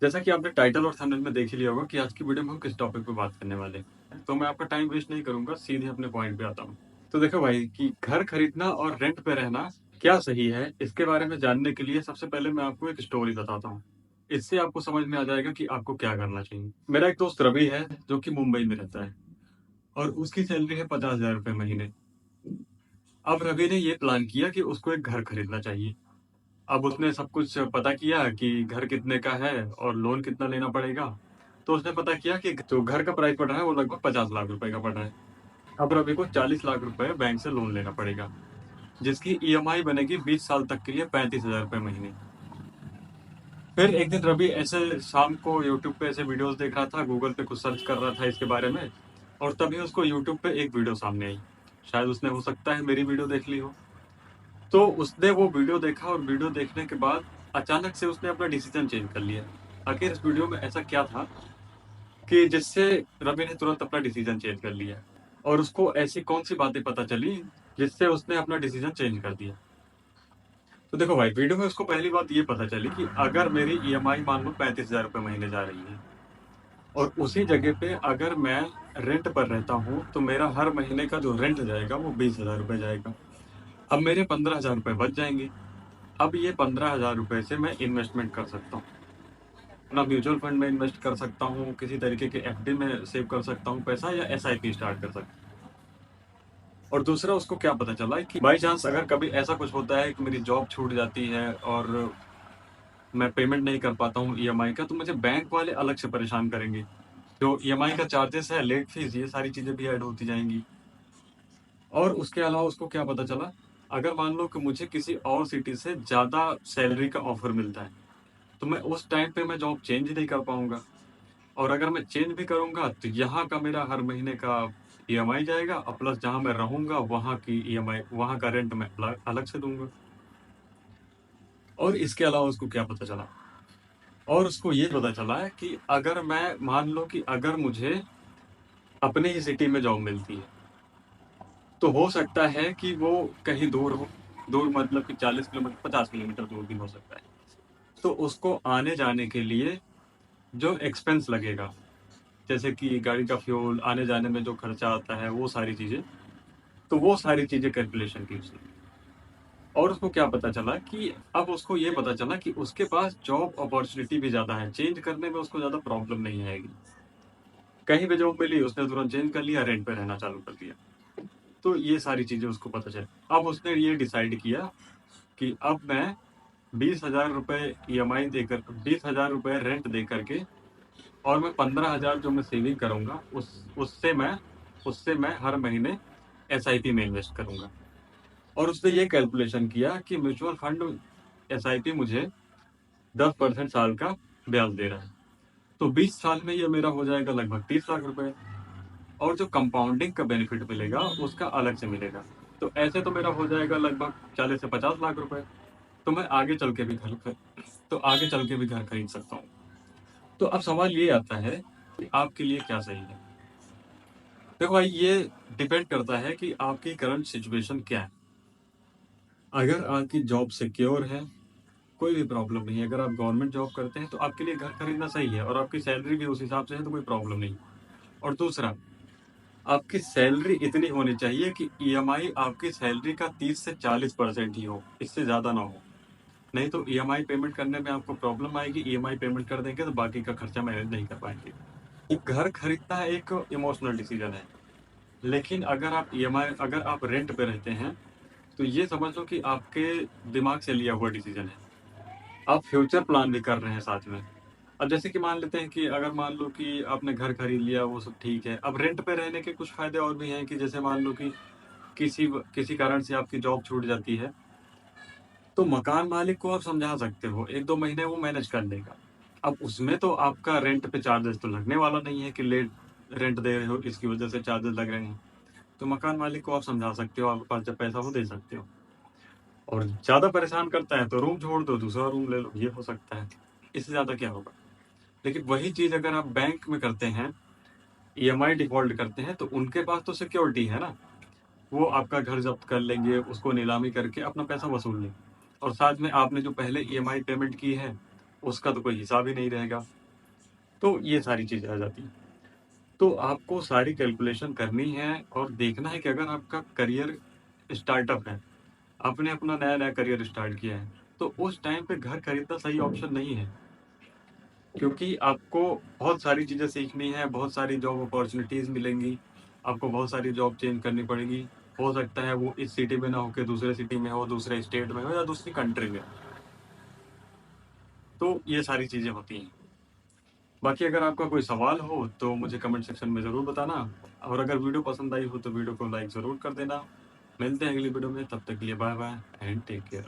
जैसा कि आपने टाइटल और थंबनेल में देख ही लिया होगा कि आज की वीडियो में हम किस टॉपिक पे बात करने वाले हैं। तो मैं आपका टाइम वेस्ट नहीं करूंगा, सीधे अपने पॉइंट पे आता हूँ। तो देखो भाई कि घर खरीदना और रेंट पे रहना क्या सही है, इसके बारे में जानने के लिए सबसे पहले मैं आपको एक स्टोरी बताता हूँ। इससे आपको समझ में आ जाएगा कि आपको क्या करना चाहिए। मेरा एक दोस्त रवि है जो कि मुंबई में रहता है और उसकी सैलरी है 50,000 रुपये महीने। अब रवि ने ये प्लान किया कि उसको एक घर खरीदना चाहिए। अब उसने सब कुछ पता किया कि घर कितने का है और लोन कितना लेना पड़ेगा। तो उसने पता किया कि जो घर का प्राइस पड़ रहा है वो लगभग 50 लाख रुपए का पड़ रहा है। अब रवि को 40 लाख रुपए बैंक से लोन लेना पड़ेगा, जिसकी ईएमआई बनेगी 20 साल तक के लिए 35,000 रुपए महीने। फिर एक दिन रवि ऐसे शाम को यूट्यूब पे ऐसे वीडियोस देख रहा था, गूगल पे कुछ सर्च कर रहा था इसके बारे में, और तभी उसको यूट्यूब पे एक वीडियो सामने आई। शायद उसने हो सकता है मेरी वीडियो देख ली हो। तो उसने वो वीडियो देखा और वीडियो देखने के बाद अचानक से उसने अपना डिसीजन चेंज कर लिया। आखिर इस वीडियो में ऐसा क्या था कि जिससे रवि ने तुरंत अपना डिसीजन चेंज कर लिया, और उसको ऐसी कौन सी बातें पता चली जिससे उसने अपना डिसीजन चेंज कर दिया। तो देखो भाई, वीडियो में उसको पहली बात ये पता चली कि अगर मेरी ईएमआई मान लो 35,000 रुपये महीने जा रही है, और उसी जगह पे अगर मैं रेंट पर रहता हूँ तो मेरा हर महीने का जो रेंट जाएगा वो 20,000 रुपये जाएगा। अब मेरे 15,000 रुपये बच जाएंगे। अब ये 15,000 रुपये से मैं इन्वेस्टमेंट कर सकता हूँ, अपना म्यूचुअल फंड में इन्वेस्ट कर सकता हूँ, किसी तरीके के एफडी में सेव कर सकता हूँ पैसा, या एसआईपी स्टार्ट कर सकता हूँ। और दूसरा, उसको क्या पता चला कि बाई चांस अगर कभी ऐसा कुछ होता है कि मेरी जॉब छूट जाती है और मैं पेमेंट नहीं कर पाता हूँ ईएमआई का, तो मुझे बैंक वाले अलग से परेशान करेंगे। जो ईएमआई का चार्जेस है, लेट फीस, ये सारी चीजें भी ऐड होती जाएंगी। और उसके अलावा उसको क्या पता चला, अगर मान लो कि मुझे किसी और सिटी से ज्यादा सैलरी का ऑफर मिलता है, तो मैं उस टाइम पे मैं जॉब चेंज नहीं कर पाऊंगा। और अगर मैं चेंज भी करूंगा तो यहाँ का मेरा हर महीने का ईएमआई जाएगा, और प्लस जहाँ मैं रहूंगा वहाँ की ईएमआई, वहाँ का रेंट मैं अलग अलग से दूंगा। और इसके अलावा उसको क्या पता चला, और उसको ये पता चला है कि अगर मैं मान लो कि अगर मुझे अपने ही सिटी में जॉब मिलती है, तो हो सकता है कि वो कहीं दूर हो। दूर मतलब कि 40 किलोमीटर, 50 किलोमीटर दूर भी हो सकता है। तो उसको आने जाने के लिए जो एक्सपेंस लगेगा, जैसे कि गाड़ी का फ्यूल, आने जाने में जो खर्चा आता है, वो सारी चीजें, तो वो सारी चीजें कैलकुलेशन की उसने। और उसको क्या पता चला कि अब उसको ये पता चला कि उसके पास जॉब अपॉर्चुनिटी भी ज्यादा है, चेंज करने में उसको ज्यादा प्रॉब्लम नहीं आएगी। कहीं भी जॉब मिली उसने तुरंत चेंज कर लिया, रेंट पे रहना चालू कर दिया। तो ये सारी चीजें उसको पता चली। अब उसने ये डिसाइड किया कि अब मैं 20,000 रुपये ईएमआई देकर, 20,000 रुपये रेंट दे करके, और मैं 15,000 जो मैं सेविंग करूंगा उससे मैं हर महीने एसआईपी में इन्वेस्ट करूंगा। और उसने ये कैलकुलेशन किया कि म्यूचुअल फंड एसआईपी मुझे 10% साल का ब्याज दे रहा है, तो 20 साल में ये मेरा हो जाएगा लगभग 30 लाख रुपए। और जो कंपाउंडिंग का बेनिफिट मिलेगा उसका अलग से मिलेगा। तो ऐसे तो मेरा हो जाएगा लगभग 40 से 50 लाख रुपए। तो मैं आगे चल के भी घर खरीद सकता हूँ। तो अब सवाल ये आता है कि आपके लिए क्या सही है। देखो भाई, ये डिपेंड करता है कि आपकी करंट सिचुएशन क्या है। अगर आपकी जॉब सिक्योर है, कोई भी प्रॉब्लम नहीं है। अगर आप गवर्नमेंट जॉब करते हैं तो आपके लिए घर खरीदना सही है, और आपकी सैलरी भी उस हिसाब से है, तो कोई प्रॉब्लम नहीं। और दूसरा, आपकी सैलरी इतनी होनी चाहिए कि ईएमआई आपकी सैलरी का 30 से 40% ही हो, इससे ज्यादा ना हो। नहीं तो ईएमआई पेमेंट करने में आपको प्रॉब्लम आएगी। ईएमआई पेमेंट कर देंगे तो बाकी का खर्चा मैनेज नहीं कर पाएंगे। एक घर खरीदना एक इमोशनल डिसीजन है, लेकिन अगर आप रेंट पे रहते हैं तो ये समझ लो कि आपके दिमाग से लिया हुआ डिसीजन है। आप फ्यूचर प्लान भी कर रहे हैं साथ में। अब जैसे कि मान लेते हैं कि अगर मान लो कि आपने घर खरीद लिया, वो सब ठीक है। अब रेंट पे रहने के कुछ फायदे और भी हैं कि जैसे मान लो कि किसी किसी कारण से आपकी जॉब छूट जाती है, तो मकान मालिक को आप समझा सकते हो, 1-2 महीने वो मैनेज कर लेगा। अब उसमें तो आपका रेंट पे चार्जेस तो लगने वाला नहीं है कि लेट रेंट दे रहे हो इसकी वजह से चार्जेस लग रहे हैं। तो मकान मालिक को आप समझा सकते हो, आपके पास जब पैसा हो दे सकते हो। और ज्यादा परेशान करता है तो रूम छोड़ दो, दूसरा रूम ले लो, ये हो सकता है। इससे ज्यादा क्या होगा। लेकिन वही चीज अगर आप बैंक में करते हैं, ईएमआई डिफॉल्ट करते हैं, तो उनके पास तो सिक्योरिटी है ना। वो आपका घर जब्त कर लेंगे, उसको नीलामी करके अपना पैसा वसूल लेंगे। और साथ में आपने जो पहले ईएमआई पेमेंट की है उसका तो कोई हिसाब ही नहीं रहेगा। तो ये सारी चीज़ें आ जाती हैं। तो आपको सारी कैलकुलेशन करनी है और देखना है कि अगर आपका करियर स्टार्टअप है, आपने अपना नया-नया करियर स्टार्ट किया है, तो उस टाइम पे घर खरीदना सही ऑप्शन नहीं है। क्योंकि आपको बहुत सारी चीज़ें सीखनी है, बहुत सारी जॉब अपॉर्च्युनिटीज़ मिलेंगी, आपको बहुत सारी जॉब चेंज करनी पड़ेगी। हो सकता है वो इस सिटी में ना होके दूसरे सिटी में हो, दूसरे स्टेट में हो या दूसरी कंट्री में हो। तो ये सारी चीज़ें होती हैं। बाकी अगर आपका कोई सवाल हो तो मुझे कमेंट सेक्शन में ज़रूर बताना और अगर वीडियो पसंद आई हो तो वीडियो को लाइक ज़रूर कर देना। मिलते हैं अगली वीडियो में, तब तक के लिए bye bye and take care.